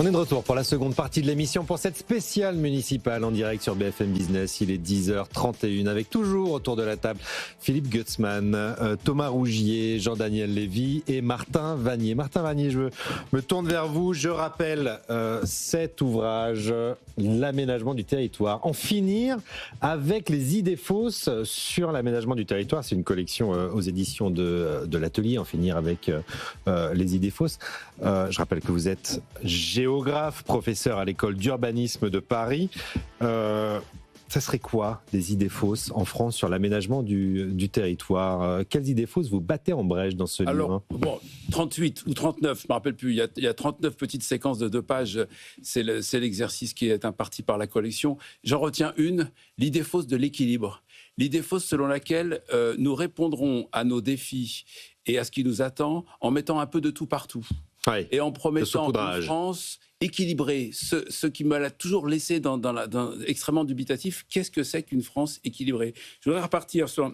On est de retour pour la seconde partie de l'émission pour cette spéciale municipale en direct sur BFM Business. Il est 10h31 avec toujours autour de la table Philippe Gutzmann, Thomas Rougier, Jean-Daniel Lévy et Martin Vanier. Martin Vanier, je me tourne vers vous. Je rappelle cet ouvrage, l'aménagement du territoire. En finir avec les idées fausses sur l'aménagement du territoire. C'est une collection aux éditions de l'Atelier. En finir avec les idées fausses. Je rappelle que vous êtes géographe, professeur à l'école d'urbanisme de Paris. Ça serait quoi des idées fausses en France sur l'aménagement du territoire? Quelles idées fausses vous battez en brèche dans ce livre? Alors, bon, 38 ou 39, je ne me rappelle plus, il y a 39 petites séquences de 2 pages, c'est l'exercice qui est imparti par la collection. J'en retiens une, l'idée fausse de l'équilibre. L'idée fausse selon laquelle nous répondrons à nos défis et à ce qui nous attend en mettant un peu de tout partout. Ouais, et en promettant une France équilibrée. Ce qui me l'a toujours laissé extrêmement dubitatif, qu'est-ce que c'est qu'une France équilibrée? Je voudrais repartir sur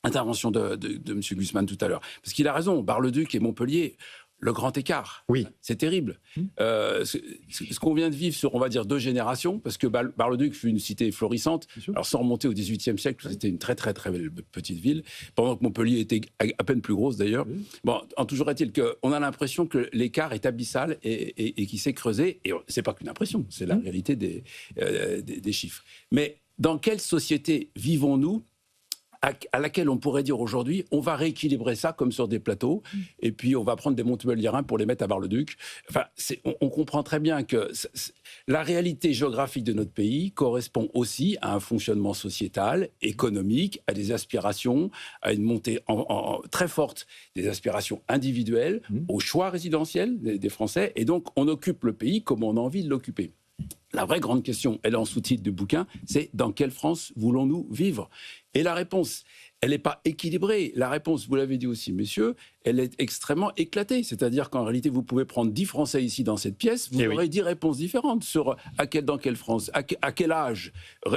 l'intervention de M. Gutzmann tout à l'heure, parce qu'il a raison, Bar-le-Duc et Montpellier, le grand écart, oui. C'est terrible. Ce qu'on vient de vivre sur, on va dire, 2 générations, parce que Bar-le-Duc fut une cité florissante, alors sans remonter au XVIIIe siècle, c'était une très très très belle petite ville, pendant que Montpellier était à peine plus grosse d'ailleurs. Bon, en toujours est-il qu'on a l'impression que l'écart est abyssal et qui s'est creusé, et c'est pas qu'une impression, c'est la réalité des chiffres. Mais dans quelle société vivons-nous à laquelle on pourrait dire aujourd'hui, on va rééquilibrer ça comme sur des plateaux, et puis on va prendre des Montpelliérains pour les mettre à Bar-le-Duc. Enfin, on comprend très bien que la réalité géographique de notre pays correspond aussi à un fonctionnement sociétal, économique, à des aspirations, à une montée très forte des aspirations individuelles, au choix résidentiel des Français, et donc on occupe le pays comme on a envie de l'occuper. La vraie grande question, elle est en sous-titre du bouquin, c'est dans quelle France voulons-nous vivre? Et la réponse, elle n'est pas équilibrée. La réponse, vous l'avez dit aussi, messieurs, elle est extrêmement éclatée. C'est-à-dire qu'en réalité, vous pouvez prendre 10 Français ici dans cette pièce, vous aurez 10 réponses différentes sur dans quelle France, à quel âge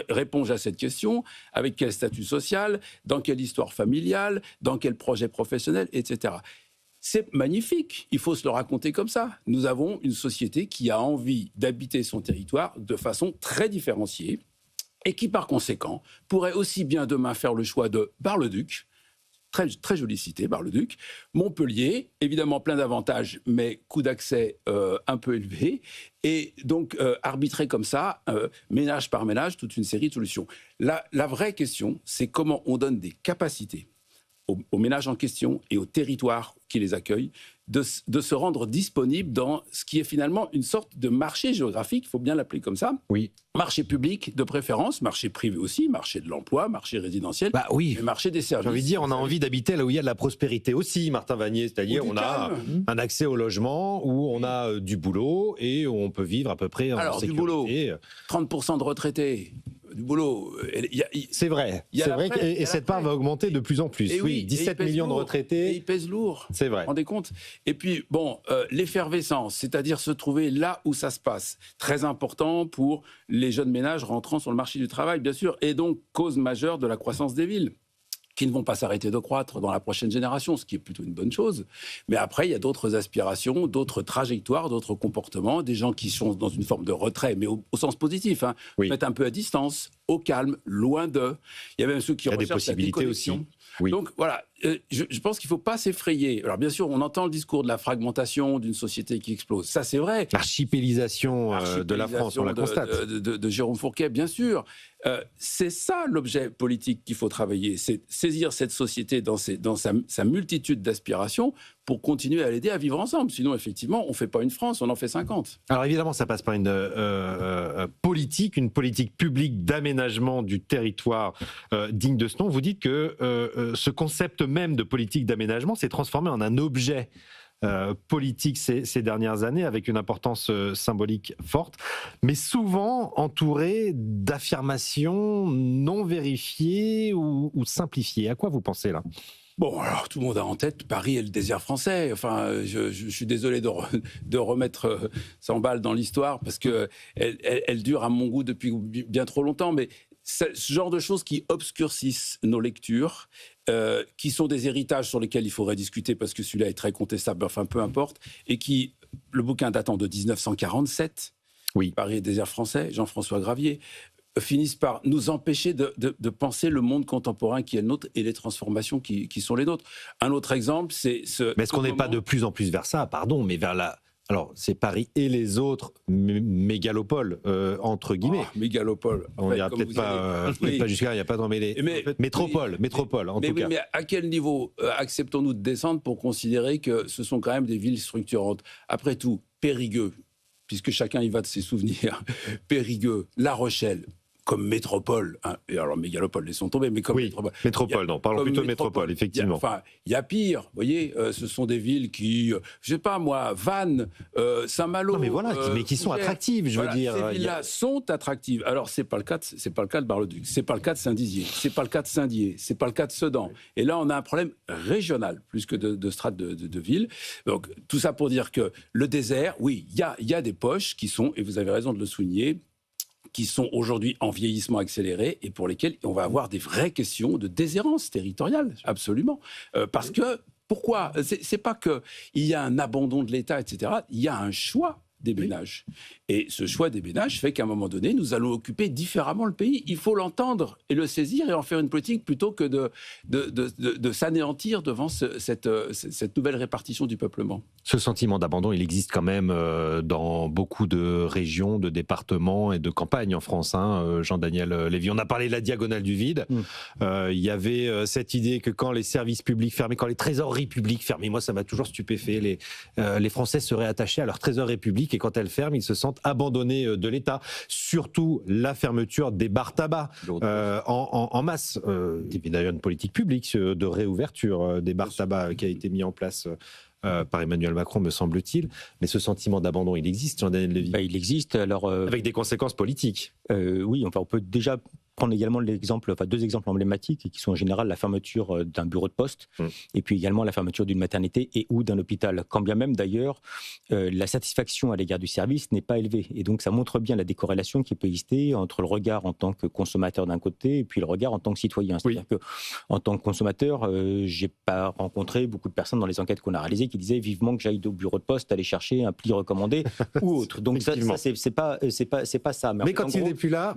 réponds-je à cette question, avec quel statut social, dans quelle histoire familiale, dans quel projet professionnel, etc. C'est magnifique, il faut se le raconter comme ça. Nous avons une société qui a envie d'habiter son territoire de façon très différenciée et qui, par conséquent, pourrait aussi bien demain faire le choix de Bar-le-Duc, très, très jolie cité, Bar-le-Duc, Montpellier, évidemment plein d'avantages, mais coût d'accès un peu élevé, et donc arbitrer comme ça, ménage par ménage, toute une série de solutions. La vraie question, c'est comment on donne des capacités aux ménages en question et aux territoires qui les accueillent, de se rendre disponibles dans ce qui est finalement une sorte de marché géographique, il faut bien l'appeler comme ça. Oui. Marché public de préférence, marché privé aussi, marché de l'emploi, marché résidentiel, oui. et marché des services. J'ai envie de dire, on a envie d'habiter là où il y a de la prospérité aussi, Martin Vanier, c'est-à-dire on a un accès au logement, où on a du boulot et où on peut vivre à peu près en sécurité. Du boulot, 30% de retraités, du boulot. C'est vrai, et cette part va augmenter de plus en plus. Et oui, 17 millions de retraités. Et ils pèsent lourd. C'est vrai. Vous vous rendez compte? Et puis, l'effervescence, c'est-à-dire se trouver là où ça se passe, très important pour les jeunes ménages rentrant sur le marché du travail, bien sûr, et donc cause majeure de la croissance des villes, qui ne vont pas s'arrêter de croître dans la prochaine génération, ce qui est plutôt une bonne chose. Mais après, il y a d'autres aspirations, d'autres trajectoires, d'autres comportements, des gens qui sont dans une forme de retrait, mais au sens positif, mettre un peu à distance, au calme, loin d'eux. Il y a même ceux qui recherchent la déconnexion. Oui. Donc voilà, je pense qu'il ne faut pas s'effrayer. Alors bien sûr, on entend le discours de la fragmentation, d'une société qui explose. Ça, c'est vrai. L'archipélisation de la France, on la constate. De Jérôme Fourquet, bien sûr. C'est ça l'objet politique qu'il faut travailler. C'est saisir cette société dans sa multitude d'aspirations pour continuer à l'aider à vivre ensemble. Sinon, effectivement, on ne fait pas une France, on en fait 50. Alors évidemment, ça passe par une politique publique d'aménagement du territoire digne de ce nom. Vous dites que ce concept même de politique d'aménagement s'est transformé en un objet politique ces dernières années, avec une importance symbolique forte, mais souvent entourée d'affirmations non vérifiées ou simplifiées. À quoi vous pensez là ? Bon, alors tout le monde a en tête Paris et le désert français. Enfin, je suis désolé de remettre 100 balles dans l'histoire parce que elle dure à mon goût depuis bien trop longtemps. Mais ce genre de choses qui obscurcissent nos lectures, qui sont des héritages sur lesquels il faudrait discuter parce que celui-là est très contestable. Enfin, peu importe, et qui le bouquin datant de 1947, oui. Paris et désert français, Jean-François Gravier, finissent par nous empêcher de penser le monde contemporain qui est le nôtre et les transformations qui sont les nôtres. Un autre exemple, c'est ce... Mais est-ce qu'on n'est pas de plus en plus vers ça, pardon, mais vers la... Alors, c'est Paris et les autres mégalopoles, entre guillemets. Oh, mégalopole. On n'ira peut-être pas, pas jusqu'à, il n'y a pas d'emmêlés. Métropole, en tout cas. Mais à quel niveau acceptons-nous de descendre pour considérer que ce sont quand même des villes structurantes? Après tout, Périgueux, puisque chacun y va de ses souvenirs, Périgueux, La Rochelle, comme métropole, hein, et alors mégalopole, laissons tomber, mais comme métropole, non, parlons plutôt de métropole, effectivement. Il y a pire, vous voyez, ce sont des villes qui, je sais pas moi, Vannes, Saint-Malo... Non mais voilà, mais qui sont attractives, je veux dire. Ces villes-là sont attractives. Alors, c'est pas le cas de Bar-le-Duc, c'est pas le cas de Saint-Dizier, c'est pas le cas de Saint-Dié, c'est pas le cas de Sedan. Et là, on a un problème régional, plus que de strates de villes. Donc, tout ça pour dire que le désert, oui, il y a des poches qui sont, et vous avez raison de le souligner, qui sont aujourd'hui en vieillissement accéléré et pour lesquels on va avoir des vraies questions de déshérence territoriale, absolument. Parce que, pourquoi ? C'est pas qu'il y a un abandon de l'État, etc. Il y a un choix des ménages. Et ce choix des ménages fait qu'à un moment donné, nous allons occuper différemment le pays. Il faut l'entendre et le saisir et en faire une politique plutôt que de s'anéantir devant cette nouvelle répartition du peuplement. Ce sentiment d'abandon, il existe quand même dans beaucoup de régions, de départements et de campagnes en France. Hein, Jean-Daniel Lévy, on a parlé de la diagonale du vide. Il y avait cette idée que quand les services publics fermaient, quand les trésoreries publiques fermaient, moi ça m'a toujours stupéfait, les Français seraient attachés à leur trésorerie publique et quand elles ferment, ils se sentent abandonnés de l'État. Surtout la fermeture des bars tabac en masse. Il y avait d'ailleurs une politique publique de réouverture des bars tabac qui a été mise en place par Emmanuel Macron, me semble-t-il. Mais ce sentiment d'abandon, il existe, Jean-Daniel Lévy. Il existe. Alors, avec des conséquences politiques. Oui, enfin, on peut déjà prendre également deux exemples emblématiques qui sont en général la fermeture d'un bureau de poste et puis également la fermeture d'une maternité et ou d'un hôpital. Quand bien même d'ailleurs, la satisfaction à l'égard du service n'est pas élevée. Et donc ça montre bien la décorrélation qui peut exister entre le regard en tant que consommateur d'un côté et puis le regard en tant que citoyen. C'est-à-dire que en tant que consommateur, j'ai pas rencontré beaucoup de personnes dans les enquêtes qu'on a réalisées qui disaient vivement que j'aille au bureau de poste aller chercher un pli recommandé ou autre. Donc ça c'est pas ça. Mais quand il n'est plus là,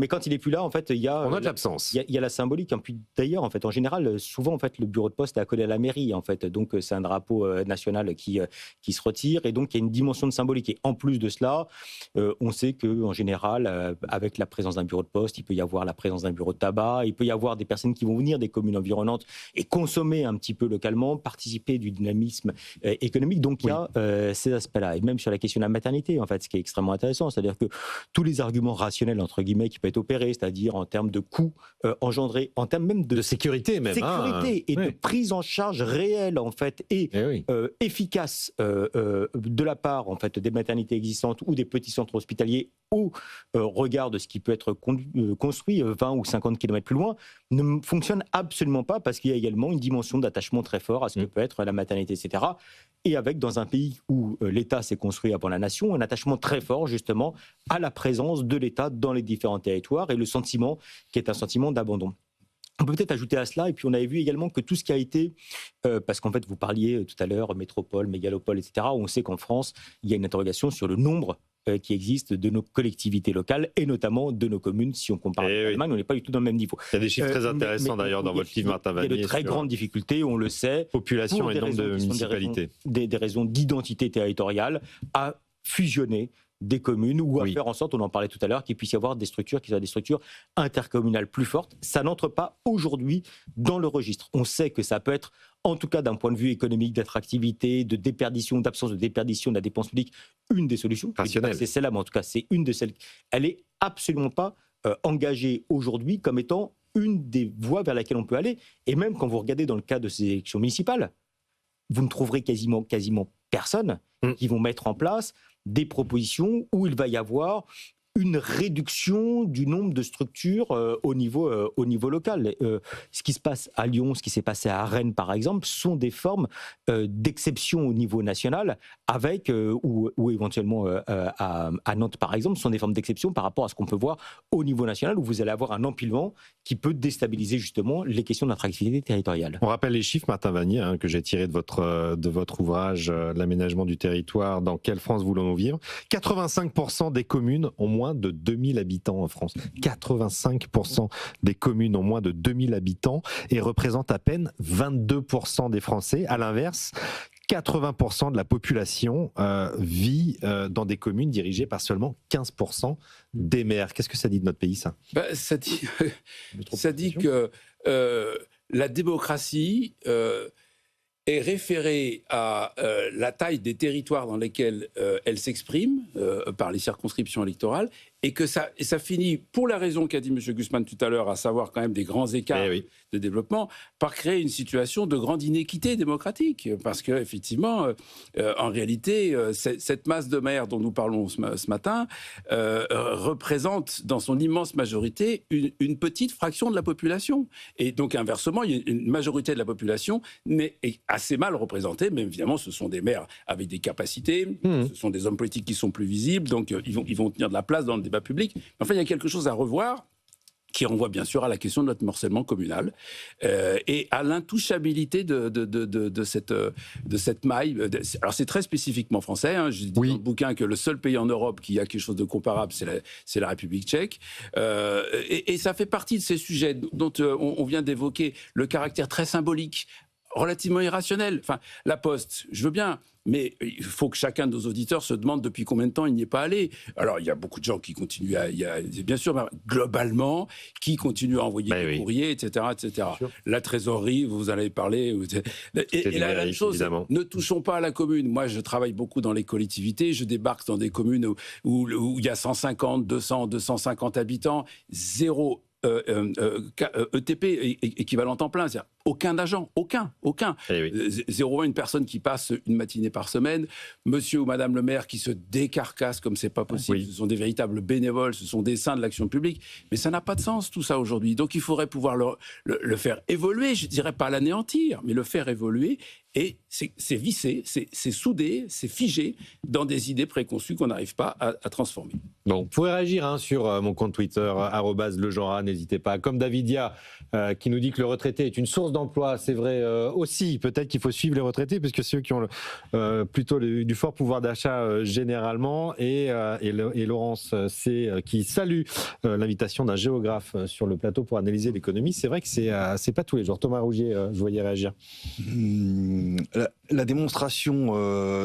en fait, il y a on a de l'absence. Il y a la symbolique. Puis d'ailleurs, en fait, en général, souvent, en fait, le bureau de poste est accolé à la mairie, en fait. Donc, c'est un drapeau national qui se retire, et donc il y a une dimension de symbolique. Et en plus de cela, on sait que, en général, avec la présence d'un bureau de poste, il peut y avoir la présence d'un bureau de tabac, il peut y avoir des personnes qui vont venir des communes environnantes et consommer un petit peu localement, participer du dynamisme économique. Donc, il y a ces aspects-là. Et même sur la question de la maternité, en fait, ce qui est extrêmement intéressant, c'est-à-dire que tous les arguments rationnels entre guillemets qui peuvent être opérés, c'est-à-dire en termes de coûts engendrés, en termes même de sécurité même, et de prise en charge réelle en fait et efficace de la part en fait des maternités existantes ou des petits centres hospitaliers au regard de ce qui peut être construit 20 ou 50 km plus loin, ne fonctionne absolument pas parce qu'il y a également une dimension d'attachement très fort à ce que peut être la maternité, etc. Et avec, dans un pays où l'État s'est construit avant la nation, un attachement très fort justement à la présence de l'État dans les différents territoires et le sentiment qui est un sentiment d'abandon. On peut peut-être ajouter à cela, et puis on avait vu également que tout ce qui a été, parce qu'en fait vous parliez tout à l'heure, métropole, mégalopole, etc., on sait qu'en France, il y a une interrogation sur le nombre qui existe de nos collectivités locales, et notamment de nos communes, si on compare avec l'Allemagne, on n'est pas du tout dans le même niveau. Il y a des chiffres très intéressants d'ailleurs dans votre livre, Martin Vanier. Il y a de très grandes difficultés, on le sait. Population et nombre de municipalités. Des raisons d'identité territoriale à fusionner des communes ou à faire en sorte, on en parlait tout à l'heure, qu'il puisse y avoir des structures qui soient des structures intercommunales plus fortes. Ça n'entre pas aujourd'hui dans le registre. On sait que ça peut être, en tout cas d'un point de vue économique, d'attractivité, de déperdition, d'absence de déperdition de la dépense publique, une des solutions. C'est celle-là, mais en tout cas, c'est une de celles. Elle n'est absolument pas engagée aujourd'hui comme étant une des voies vers laquelle on peut aller. Et même quand vous regardez dans le cas de ces élections municipales, vous ne trouverez quasiment personne qui vont mettre en place des propositions où il va y avoir une réduction du nombre de structures au niveau local. Ce qui se passe à Lyon, ce qui s'est passé à Rennes par exemple, sont des formes d'exception au niveau national, avec, ou éventuellement à Nantes par exemple, sont des formes d'exception par rapport à ce qu'on peut voir au niveau national, où vous allez avoir un empilement qui peut déstabiliser justement les questions d'attractivité territoriale. On rappelle les chiffres, Martin Vanier, que j'ai tirés de votre ouvrage L'aménagement du territoire, dans quelle France voulons-nous vivre. 85% des communes ont moins de 2000 habitants en France. 85% des communes ont moins de 2000 habitants et représentent à peine 22% des Français. À l'inverse, 80% de la population vit dans des communes dirigées par seulement 15% des maires. Qu'est-ce que ça dit de notre pays, ça ? Ça dit que la démocratie est référée à la taille des territoires dans lesquels elle s'exprime par les circonscriptions électorales, et que ça finit, pour la raison qu'a dit M. Gusman tout à l'heure, à savoir quand même des grands écarts de développement, par créer une situation de grande inéquité démocratique. Parce qu'effectivement, en réalité, cette masse de maires dont nous parlons ce matin représente dans son immense majorité une petite fraction de la population. Et donc inversement, il y a une majorité de la population est assez mal représentée, mais évidemment ce sont des maires avec des capacités, ce sont des hommes politiques qui sont plus visibles, donc ils vont tenir de la place dans le débat public. Mais enfin, il y a quelque chose à revoir qui renvoie bien sûr à la question de notre morcellement communal et à l'intouchabilité de cette maille. Alors c'est très spécifiquement français. Je dis dans le bouquin que le seul pays en Europe qui a quelque chose de comparable, c'est la République tchèque. Et ça fait partie de ces sujets dont on vient d'évoquer le caractère très symbolique, relativement irrationnel. Enfin, la Poste, je veux bien, mais il faut que chacun de nos auditeurs se demande depuis combien de temps il n'y est pas allé. Alors, il y a beaucoup de gens qui continuent bien sûr, mais globalement, qui continuent à envoyer des courriers, etc., etc. La trésorerie, vous en avez parlé. Et la même chose, évidemment. Ne touchons pas à la commune. Moi, je travaille beaucoup dans les collectivités. Je débarque dans des communes où il y a 150, 200, 250 habitants, zéro ETP, équivalent temps plein, c'est-à-dire aucun agent, aucun. 0,1, une personne qui passe une matinée par semaine, monsieur ou madame le maire qui se décarcasse comme c'est pas possible, ce sont des véritables bénévoles, ce sont des saints de l'action publique, mais ça n'a pas de sens tout ça aujourd'hui, donc il faudrait pouvoir le faire évoluer, je dirais pas l'anéantir, mais le faire évoluer, et c'est vissé, c'est soudé, c'est figé dans des idées préconçues qu'on n'arrive pas à transformer. Bon, vous pouvez réagir sur mon compte Twitter, @legenrat, n'hésitez pas. Comme Davidia, qui nous dit que le retraité est une source d'emploi, c'est vrai aussi. Peut-être qu'il faut suivre les retraités, parce que c'est eux qui ont plutôt du fort pouvoir d'achat généralement. Et Laurence C, qui salue l'invitation d'un géographe sur le plateau pour analyser l'économie. C'est vrai que c'est pas tous les jours. Thomas Rougier, je voyais réagir. La démonstration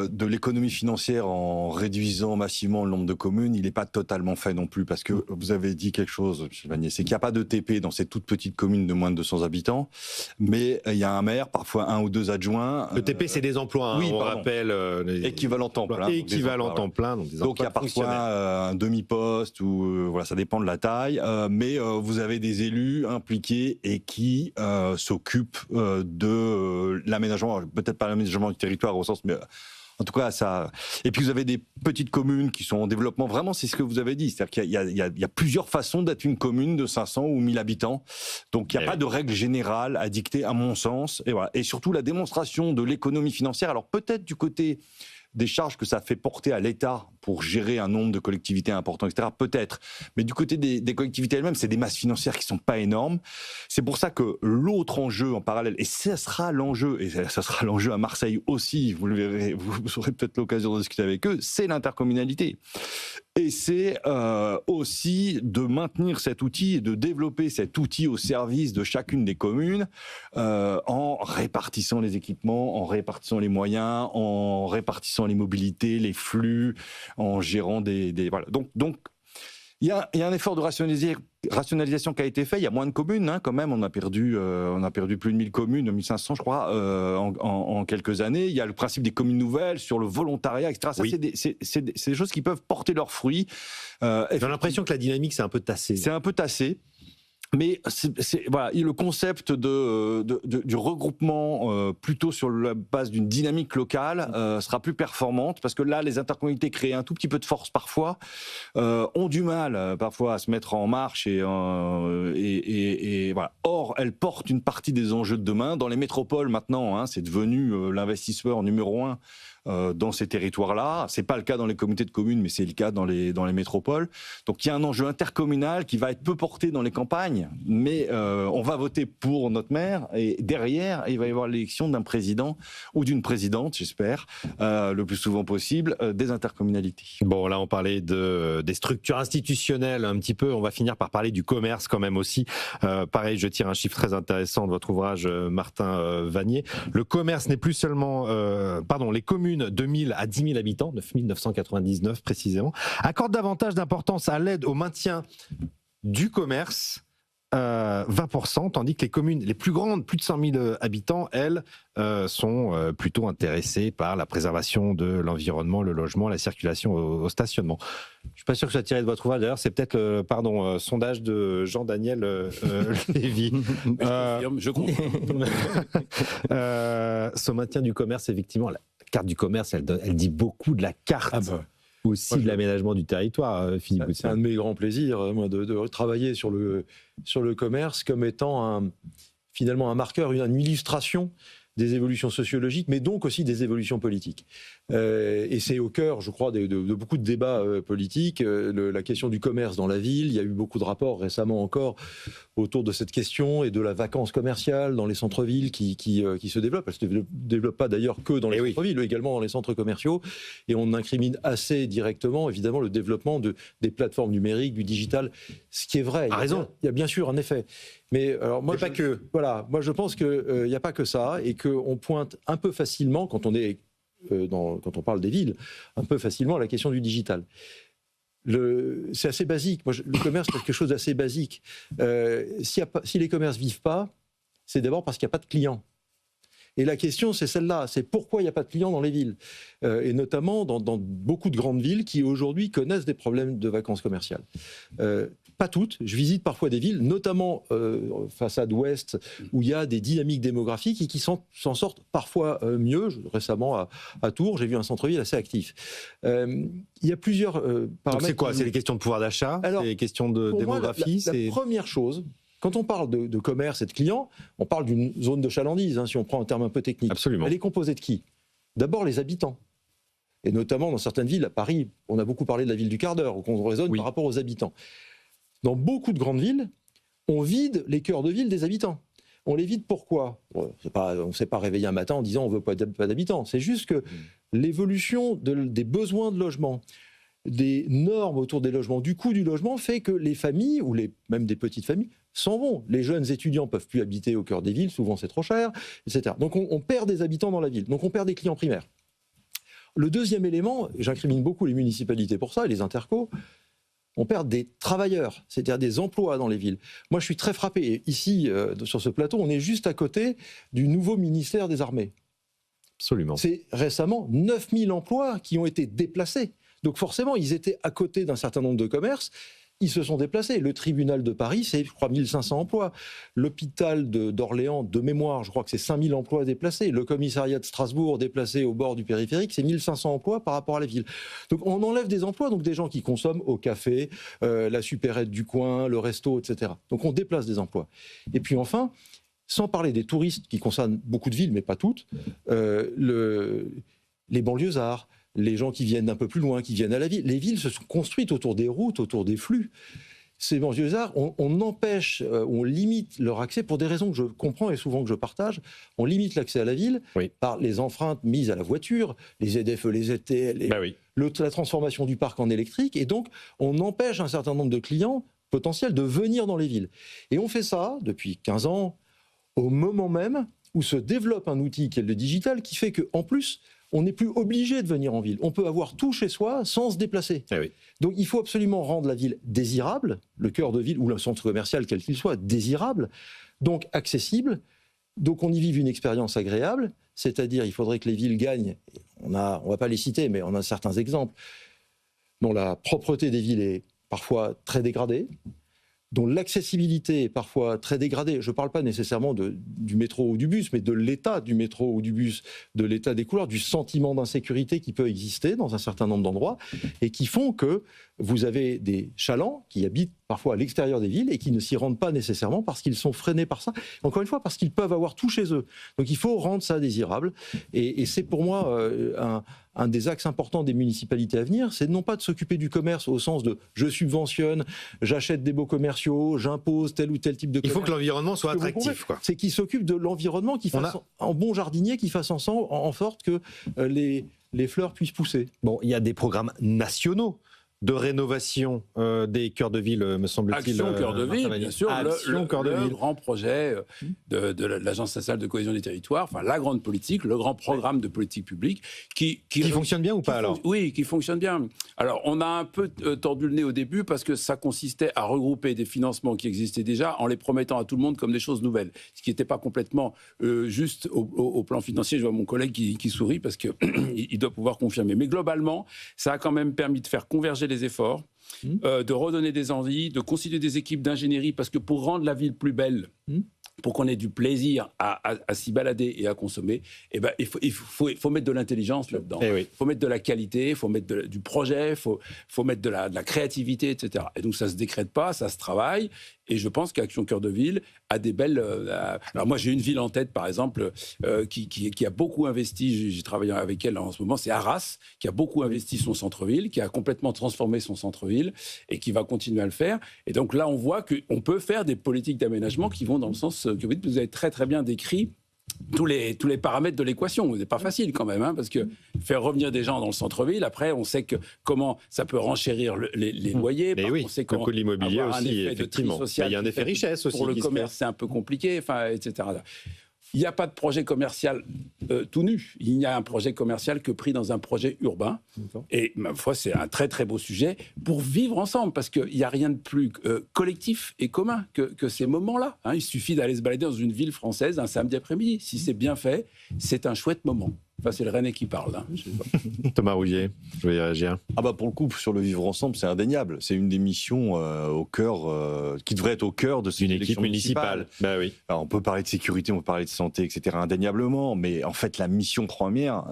de l'économie financière en réduisant massivement le nombre de communes, il n'est pas totalement fait non plus, parce que vous avez dit quelque chose, M. Vanier, c'est qu'il n'y a pas de TP dans ces toutes petites communes de moins de 200 habitants, mais il y a un maire, parfois 1 ou 2 adjoints. Le TP, c'est des emplois, on rappelle. Équivalent temps plein. Équivalent temps plein. Donc il y a parfois un demi-poste, ou ça dépend de la taille, mais vous avez des élus impliqués et qui s'occupent de l'aménagement, peut-être pas l'aménagement du territoire au sens, mais en tout cas ça. Et puis vous avez des petites communes qui sont en développement, vraiment c'est ce que vous avez dit, c'est-à-dire qu'il y a plusieurs façons d'être une commune de 500 ou 1000 habitants, donc il n'y a pas de règle générale à dicter à mon sens, et voilà. Et surtout la démonstration de l'économie financière, alors peut-être du côté des charges que ça fait porter à l'État pour gérer un nombre de collectivités importants, etc., peut-être. Mais du côté des collectivités elles-mêmes, c'est des masses financières qui ne sont pas énormes. C'est pour ça que l'autre enjeu en parallèle, et ça sera l'enjeu, et ça sera l'enjeu à Marseille aussi, vous le verrez, vous aurez peut-être l'occasion de discuter avec eux, c'est l'intercommunalité. Et c'est aussi de maintenir cet outil et de développer cet outil au service de chacune des communes en répartissant les équipements, en répartissant les moyens, en répartissant les mobilités, les flux, en gérant voilà. Donc il y a un effort de rationalisation qui a été fait. Il y a moins de communes, quand même. On a perdu plus de 1000 communes, 1500, je crois, en quelques années. Il y a le principe des communes nouvelles sur le volontariat, etc. Ça, c'est des choses qui peuvent porter leurs fruits. J'ai l'impression que la dynamique, c'est un peu tassé. C'est un peu tassé. Mais voilà, le concept du regroupement plutôt sur la base d'une dynamique locale sera plus performante, parce que là, les intercommunalités créent un tout petit peu de force parfois, ont du mal parfois à se mettre en marche et voilà. Or, elles portent une partie des enjeux de demain. Dans les métropoles maintenant, c'est devenu l'investisseur numéro 1 dans ces territoires-là. C'est pas le cas dans les communautés de communes, mais c'est le cas dans les métropoles. Donc il y a un enjeu intercommunal qui va être peu porté dans les campagnes, mais on va voter pour notre maire, et derrière, il va y avoir l'élection d'un président ou d'une présidente, j'espère, le plus souvent possible, des intercommunalités. Bon, là on parlait des structures institutionnelles un petit peu, on va finir par parler du commerce quand même aussi. Pareil, je tire un chiffre très intéressant de votre ouvrage, Martin Vanier. Le commerce n'est plus seulement... les communes 2000 à 10 000 habitants, 9 999 précisément, accordent davantage d'importance à l'aide au maintien du commerce, 20%, tandis que les communes les plus grandes, plus de 100 000 habitants, elles, sont plutôt intéressées par la préservation de l'environnement, le logement, la circulation au stationnement. Je ne suis pas sûr que ça tiré de votre ouvrage, d'ailleurs, c'est peut-être le sondage de Jean-Daniel Lévy. Je confirme. Ce maintien du commerce, effectivement, la carte du commerce, elle dit beaucoup de la carte. Aussi de l'aménagement du territoire, Philippe Goudsman. C'est un de mes grands plaisirs, moi, de travailler sur le commerce comme étant finalement un marqueur, une illustration des évolutions sociologiques, mais donc aussi des évolutions politiques. Et c'est au cœur, je crois, de beaucoup de débats politiques, la question du commerce dans la ville. Il y a eu beaucoup de rapports récemment encore autour de cette question et de la vacance commerciale dans les centres-villes qui se développe. Elle ne se développe pas d'ailleurs que dans les centres-villes, mais également dans les centres commerciaux. Et on incrimine assez directement, évidemment, le développement des plateformes numériques, du digital, ce qui est vrai. Il y a bien sûr un effet. Mais alors moi, pas que. Voilà, moi je pense qu'il n'y a pas que ça, et qu'on pointe un peu facilement, quand on est quand on parle des villes, un peu facilement à la question du digital. C'est assez basique. Le commerce, c'est quelque chose d'assez basique. Si les commerces ne vivent pas, c'est d'abord parce qu'il n'y a pas de clients. Et la question, c'est celle-là, c'est pourquoi il n'y a pas de clients dans les villes, et notamment dans beaucoup de grandes villes qui aujourd'hui connaissent des problèmes de vacances commerciales. Pas toutes, je visite parfois des villes, notamment façade ouest, où il y a des dynamiques démographiques et qui s'en sortent parfois mieux. Récemment à Tours, j'ai vu un centre-ville assez actif. Il y a plusieurs paramètres. Donc c'est quoi ? C'est les questions de pouvoir d'achat ? C'est les questions de démographie ? La première chose, quand on parle de commerce et de clients, on parle d'une zone de chalandise, si on prend un terme un peu technique. Absolument. Elle est composée de qui ? D'abord les habitants. Et notamment dans certaines villes, à Paris, on a beaucoup parlé de la ville du quart d'heure, qu'on raisonne par rapport aux habitants. Dans beaucoup de grandes villes, on vide les cœurs de ville des habitants. On les vide pourquoi ? On ne s'est pas réveillé un matin en disant on ne veut pas d'habitants. C'est juste que l'évolution des besoins de logement, des normes autour des logements, du coût du logement, fait que les familles, ou même des petites familles, s'en vont. Les jeunes étudiants ne peuvent plus habiter au cœur des villes, souvent c'est trop cher, etc. Donc on perd des habitants dans la ville, donc on perd des clients primaires. Le deuxième élément, j'incrimine beaucoup les municipalités pour ça, et les intercos, on perd des travailleurs, c'est-à-dire des emplois dans les villes. Moi, je suis très frappé. Et ici, sur ce plateau, on est juste à côté du nouveau ministère des Armées. Absolument. C'est récemment 9000 emplois qui ont été déplacés. Donc forcément, ils étaient à côté d'un certain nombre de commerces. Ils se sont déplacés. Le tribunal de Paris, c'est, je crois, 1500 emplois. L'hôpital d'Orléans, de mémoire, je crois que c'est 5000 emplois déplacés. Le commissariat de Strasbourg, déplacé au bord du périphérique, c'est 1500 emplois par rapport à la ville. Donc on enlève des emplois, donc des gens qui consomment au café, la supérette du coin, le resto, etc. Donc on déplace des emplois. Et puis enfin, sans parler des touristes qui concernent beaucoup de villes, mais pas toutes, les banlieusards, les gens qui viennent d'un peu plus loin, qui viennent à la ville. Les villes se sont construites autour des routes, autour des flux. Ces banlieusards, on empêche, on limite leur accès pour des raisons que je comprends et souvent que je partage. On limite l'accès à la ville par les empreintes mises à la voiture, les ZFE, les ZTL, la transformation du parc en électrique. Et donc, on empêche un certain nombre de clients potentiels de venir dans les villes. Et on fait ça depuis 15 ans, au moment même où se développe un outil qui est le digital, qui fait qu'en plus, on n'est plus obligé de venir en ville. On peut avoir tout chez soi sans se déplacer. Donc il faut absolument rendre la ville désirable, le cœur de ville ou le centre commercial, quel qu'il soit, désirable, donc accessible. Donc on y vive une expérience agréable, c'est-à-dire il faudrait que les villes gagnent. On va pas les citer, mais on a certains exemples dont la propreté des villes est parfois très dégradée, dont l'accessibilité est parfois très dégradée. Je ne parle pas nécessairement du métro ou du bus, mais de l'état du métro ou du bus, de l'état des couloirs, du sentiment d'insécurité qui peut exister dans un certain nombre d'endroits, et qui font que vous avez des chalands qui habitent parfois à l'extérieur des villes et qui ne s'y rendent pas nécessairement parce qu'ils sont freinés par ça. Encore une fois, parce qu'ils peuvent avoir tout chez eux. Donc il faut rendre ça désirable. Et c'est pour moi un des axes importants des municipalités à venir, c'est non pas de s'occuper du commerce au sens de je subventionne, j'achète des beaux commerciaux, j'impose tel ou tel type de commerce. Il faut que l'environnement soit attractif, quoi. C'est qu'ils s'occupent de l'environnement, qu'ils fassent en bon jardinier, qu'ils fassent en sorte que les fleurs puissent pousser. Bon, il y a des programmes nationaux de rénovation des cœurs de ville, me semble-t-il. Action Cœur de Ville, bien sûr. Action Cœur de Ville. Grand projet de l'Agence nationale de cohésion des territoires, enfin la grande politique, le grand programme de politique publique qui fonctionne bien ou pas alors ? Oui, qui fonctionne bien. Alors on a un peu tordu le nez au début parce que ça consistait à regrouper des financements qui existaient déjà en les promettant à tout le monde comme des choses nouvelles, ce qui n'était pas complètement juste au plan financier. Je vois mon collègue qui sourit parce qu'il doit pouvoir confirmer. Mais globalement, ça a quand même permis de faire converger les efforts, de redonner des envies, de constituer des équipes d'ingénierie, parce que pour rendre la ville plus belle, pour qu'on ait du plaisir à s'y balader et à consommer, eh ben, il faut mettre de l'intelligence là-dedans. Il faut mettre de la qualité, il faut mettre du projet, il faut mettre de la créativité, etc. Et donc ça ne se décrète pas, ça se travaille. Et je pense qu'Action Cœur de Ville a des belles... alors moi, j'ai une ville en tête, par exemple, qui a beaucoup investi, j'ai travaillé avec elle en ce moment, c'est Arras, qui a beaucoup investi son centre-ville, qui a complètement transformé son centre-ville et qui va continuer à le faire. Et donc là, on voit qu'on peut faire des politiques d'aménagement qui vont dans le sens que vous avez très très bien décrit. Tous les paramètres de l'équation. C'est pas facile quand même, parce que faire revenir des gens dans le centre-ville, après, on sait comment ça peut renchérir les loyers. Mais oui, on sait le coût de l'immobilier aussi, effectivement. Il y a un effet richesse aussi. Pour le commerce, c'est un peu compliqué, etc. Il n'y a pas de projet commercial tout nu. Il n'y a un projet commercial que pris dans un projet urbain. Et ma foi, c'est un très très beau sujet pour vivre ensemble, parce qu'il n'y a rien de plus collectif et commun que ces moments-là. Il suffit d'aller se balader dans une ville française un samedi après-midi. Si c'est bien fait, c'est un chouette moment. Enfin, c'est le Rennais qui parle. Thomas Rougier, je vais y réagir. Pour le coup, sur le vivre ensemble, c'est indéniable. C'est une des missions au cœur, qui devrait être au cœur de cette élection municipale. Bah oui. Alors, on peut parler de sécurité, on peut parler de santé, etc. indéniablement, mais en fait, la mission première,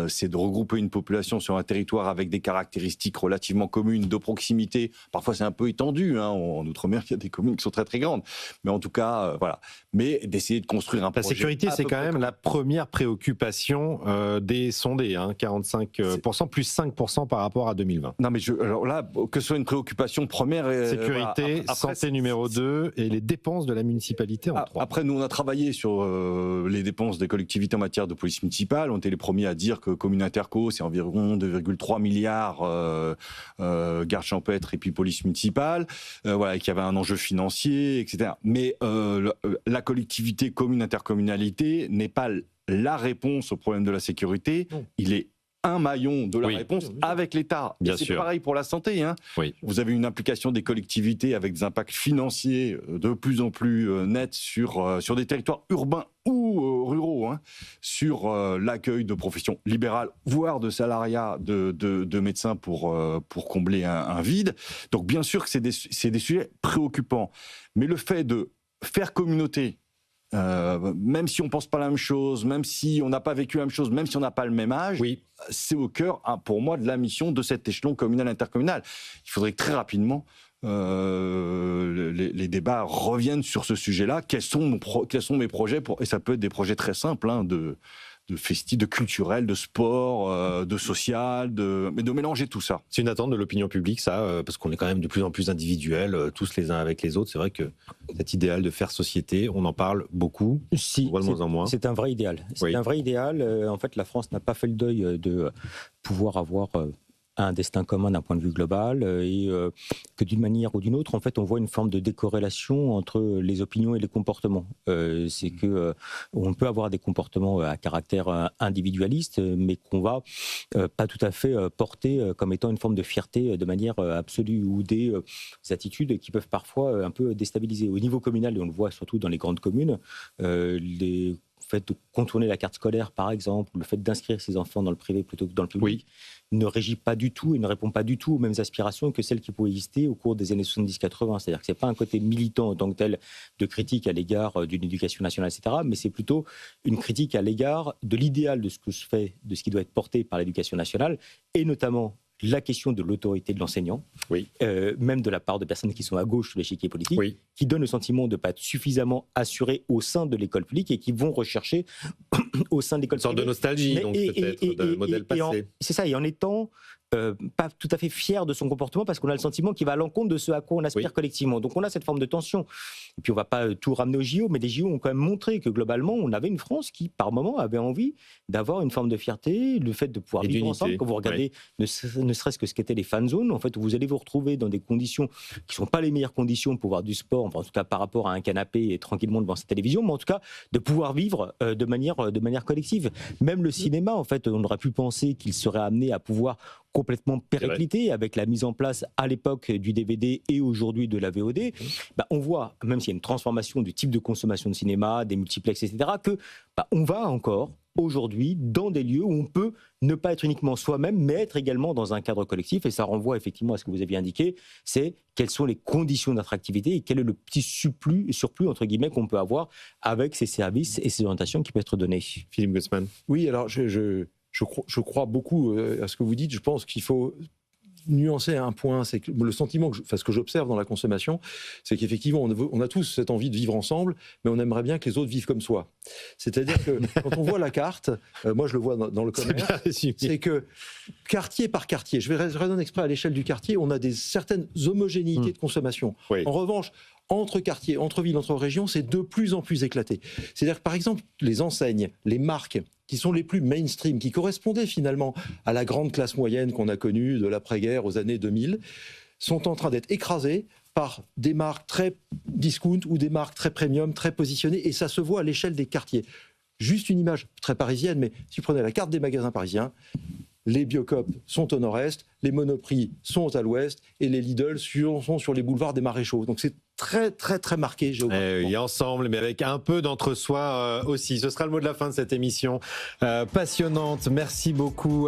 c'est de regrouper une population sur un territoire avec des caractéristiques relativement communes, de proximité. Parfois, c'est un peu étendu. En Outre-mer, il y a des communes qui sont très très grandes. Mais en tout cas, voilà. Mais d'essayer de construire un projet. La sécurité, c'est quand même la première préoccupation des sondés, 45%, plus 5% par rapport à 2020. Non, mais alors là, que ce soit une préoccupation première... Sécurité, santé numéro 2 et les dépenses de la municipalité en 3. Après, nous, on a travaillé sur les dépenses des collectivités en matière de police municipale. On était les premiers à dire que commune interco, c'est environ 2,3 milliards garde champêtre et puis police municipale, voilà, qu'il y avait un enjeu financier, etc. Mais la collectivité commune-intercommunalité n'est pas la réponse au problème de la sécurité. Il est un maillon de la réponse avec l'État. C'est pareil pour la santé. Oui. Vous avez une implication des collectivités avec des impacts financiers de plus en plus nets sur des territoires urbains ou ruraux, sur l'accueil de professions libérales, voire de salariat de médecins pour combler un vide. Donc bien sûr que c'est des sujets préoccupants. Mais le fait de faire communauté, même si on pense pas la même chose, même si on n'a pas vécu la même chose, même si on n'a pas le même âge, c'est au cœur, pour moi, de la mission de cet échelon communal intercommunal. Il faudrait que très rapidement les débats reviennent sur ce sujet-là. Quels sont mes projets et ça peut être des projets très simples, de festifs, de culturel, de sport, de social, mais de mélanger tout ça. C'est une attente de l'opinion publique, ça, parce qu'on est quand même de plus en plus individuels, tous les uns avec les autres. C'est vrai que cet idéal de faire société, on en parle beaucoup, on voit de moins en moins. C'est un vrai idéal. C'est un vrai idéal. En fait, la France n'a pas fait le deuil de pouvoir avoir un destin commun d'un point de vue global et que d'une manière ou d'une autre, en fait, on voit une forme de décorrélation entre les opinions et les comportements. C'est que on peut avoir des comportements à caractère individualiste, mais qu'on va pas tout à fait porter comme étant une forme de fierté de manière absolue, ou des attitudes qui peuvent parfois un peu déstabiliser. Au niveau communal, et on le voit surtout dans les grandes communes, les fait de contourner la carte scolaire, par exemple, ou le fait d'inscrire ses enfants dans le privé plutôt que dans le public, ne régit pas du tout et ne répond pas du tout aux mêmes aspirations que celles qui pouvaient exister au cours des années 70-80. C'est-à-dire que ce n'est pas un côté militant en tant que tel de critique à l'égard d'une éducation nationale, etc., mais c'est plutôt une critique à l'égard de l'idéal de ce que se fait, de ce qui doit être porté par l'éducation nationale, et notamment la question de l'autorité de l'enseignant, même de la part de personnes qui sont à gauche de l'échiquier politique, qui donnent le sentiment de ne pas être suffisamment assurées au sein de l'école publique et qui vont rechercher au sein de l'école privée. Une sorte de nostalgie, donc peut-être, de modèle passé. C'est ça, et en étant pas tout à fait fier de son comportement parce qu'on a le sentiment qu'il va à l'encontre de ce à quoi on aspire collectivement. Donc on a cette forme de tension. Et puis on ne va pas tout ramener aux JO, mais les JO ont quand même montré que globalement, on avait une France qui, par moment, avait envie d'avoir une forme de fierté, le fait de pouvoir vivre ensemble. Quand vous regardez ne serait-ce que ce qu'étaient les fan zones, en fait, où vous allez vous retrouver dans des conditions qui ne sont pas les meilleures conditions pour voir du sport, enfin, en tout cas par rapport à un canapé et tranquillement devant sa télévision, mais en tout cas de pouvoir vivre de manière collective. Même le cinéma, en fait, on aurait pu penser qu'il serait amené à pouvoir complètement périclité avec la mise en place à l'époque du DVD et aujourd'hui de la VOD, on voit, même s'il y a une transformation du type de consommation de cinéma, des multiplexes, etc., que on va encore aujourd'hui dans des lieux où on peut ne pas être uniquement soi-même, mais être également dans un cadre collectif. Et ça renvoie effectivement à ce que vous aviez indiqué, c'est quelles sont les conditions d'attractivité et quel est le petit surplus entre guillemets, qu'on peut avoir avec ces services et ces orientations qui peuvent être données. Philippe Gutzmann. Oui, alors je crois beaucoup à ce que vous dites. Je pense qu'il faut nuancer un point. C'est que le sentiment, ce que j'observe dans la consommation, c'est qu'effectivement, on a tous cette envie de vivre ensemble, mais on aimerait bien que les autres vivent comme soi. C'est-à-dire que quand on voit la carte, moi je le vois dans le commerce, c'est que quartier par quartier, je raisonne exprès à l'échelle du quartier, on a certaines homogénéités de consommation. En revanche, entre quartiers, entre villes, entre régions, c'est de plus en plus éclaté. C'est-à-dire que, par exemple, les enseignes, les marques qui sont les plus mainstream, qui correspondaient finalement à la grande classe moyenne qu'on a connue de l'après-guerre aux années 2000, sont en train d'être écrasées par des marques très discount ou des marques très premium, très positionnées, et ça se voit à l'échelle des quartiers. Juste une image très parisienne, mais si vous prenez la carte des magasins parisiens, les Biocoop sont au nord-est, les Monoprix sont à l'ouest, et les Lidl sont sur les boulevards des Maréchaux. Donc c'est très, très, très marqué géographiquement. Et ensemble, mais avec un peu d'entre-soi aussi. Ce sera le mot de la fin de cette émission passionnante. Merci beaucoup.